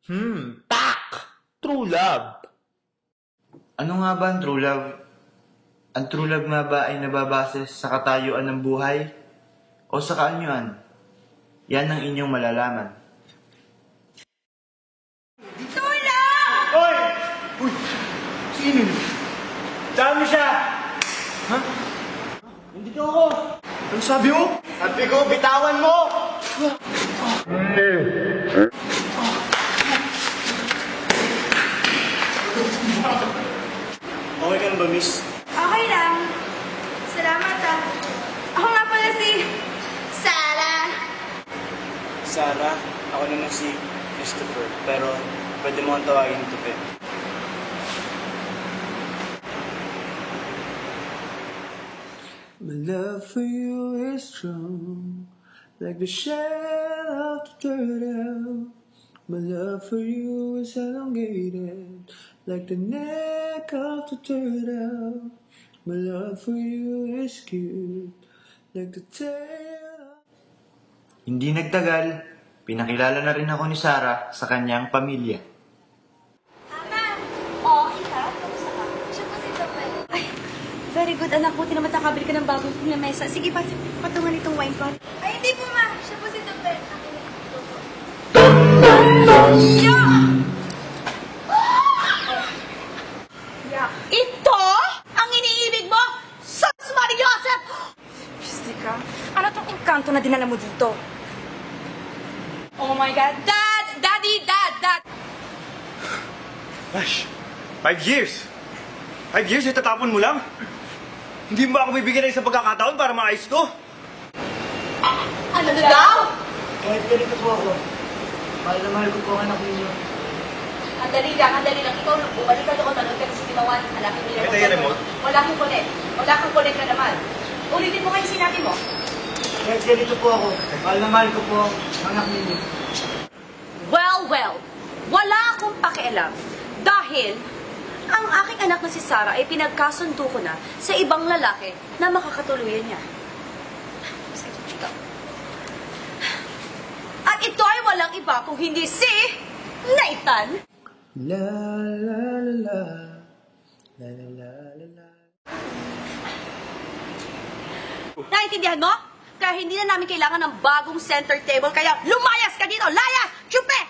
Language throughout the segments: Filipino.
Tak! True love. Ano nga ba ang true love? Ang true love nga ba ay nababase sa katayuan ng buhay? O sa kaanyuan? Yan ang inyong malalaman. Tulong! Hoy! Uy! Sino yun? Dami siya! Ha? Nandito ako! Ano sabi mo? Sabi ko, bitawan mo! Okay ka na ba, miss? Okay lang. Salamat ah. Ako nga pala si Sarah. Sarah, ako naman si Christopher. Pero pwede mo ang tawagin ito, Pe. My love for you is strong, like the shell of the turtle. My love for you is elongated, like the neck of the turtle. My love for you is cute, like the tail. Hindi nagtagal, pinakilala na rin ako ni Sarah sa kanyang pamilya. Mama! Oo, Ika? Kamusta ka? Siya po si Topel. Ay, very good anak. Buti naman nakabili ka ng bagong lamesa. Sige, patungan itong wine pot. Ay, hindi po ma. Siya po si Topel. Ito ang iniibig mo? Sus Maria Joseph! Jessica, ano tong engkanto na dinala mo dito? Oh my God! Dad! Daddy! Dad! Ash, 5 years! 5 years, itatapon mo lang? Hindi mo ba ako bibigyan ng isang pagkakataon para maayos to? Ano na daw? Kahit ganito po ako, mahal na mahal ko po ang anak ninyo. Ang dali lang. Ikaw, bumalik ka doon, manood ka sa Ginawan. Hanapin nila. Ito yung remote? Wala kang connect na naman. Ulitin mo kayo sinabi mo. Kahit ganito po ako, mahal na mahal ko po ang anak ninyo. Well, wala akong pakialam. Dahil, ang aking anak na si Sarah ay pinagkasundo ko na sa ibang lalaki na makakatuluyan niya. At ito ay walang iba kung hindi si Nathan. La la la la, la la la la la. Naintindihan mo? Kaya hindi na namin kailangan ng bagong center table, kaya lumayas ka dito! Laya! Chupe!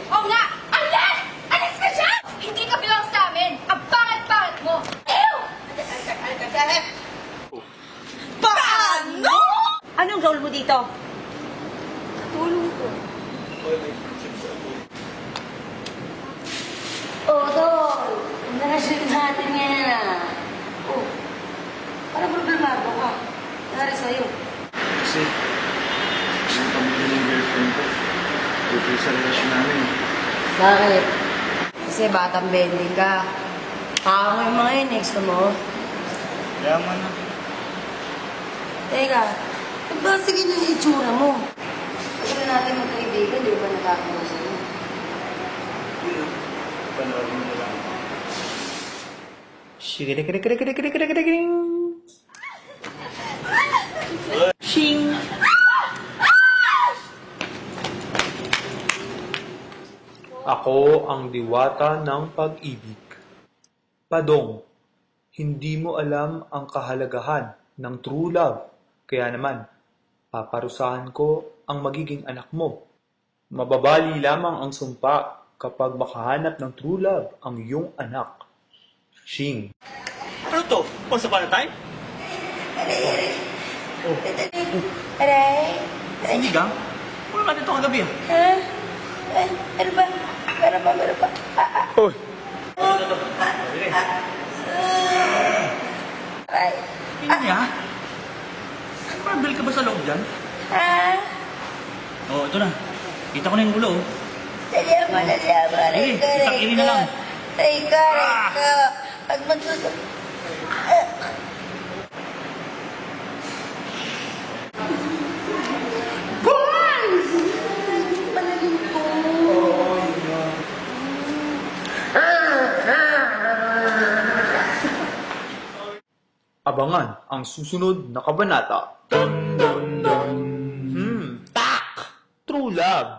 Oo nga! Alis! Alis ka siya! Hindi ka bilang sa amin! Ang pangit-pangit mo! Ew! Paano? Anong role mo dito? Tulong ko. Tol. Narasyon natin yan ah. Parang problemado ka. Nangyari sa'yo. Kasi, gusto ko kami ng girlfriend ko. Dito sa relasyon namin. Bakit? Kasi batang bending ka. Ako yung mga yun, next mo. Yaman na. Teka, ba't ba sige yung itsura mo? Kasi natin magkaibigan, di ba nakakawa sa'yo? Panoorin mo lang. Shing! Ako ang diwata ng pag-ibig. Padong, hindi mo alam ang kahalagahan ng true love. Kaya naman, paparusahan ko ang magiging anak mo. Mababali lamang ang sumpa kapag makahanap ng true love ang iyong anak. Shing. Ano to? Once upon a time? Aray! Sinigang? Wala natin ito kagabi ah. Ha? Ano ba? Meron ba? Uy! Aray! Hindi niya? Marble ka ba sa loob dyan? Ha? Oo, ito na. Kita ko na yung ulo oh. Daliama. Sige, isang iri na lang. Aray ka. Pag magsusok. Abangan ang susunod na kabanata. Tak! True love.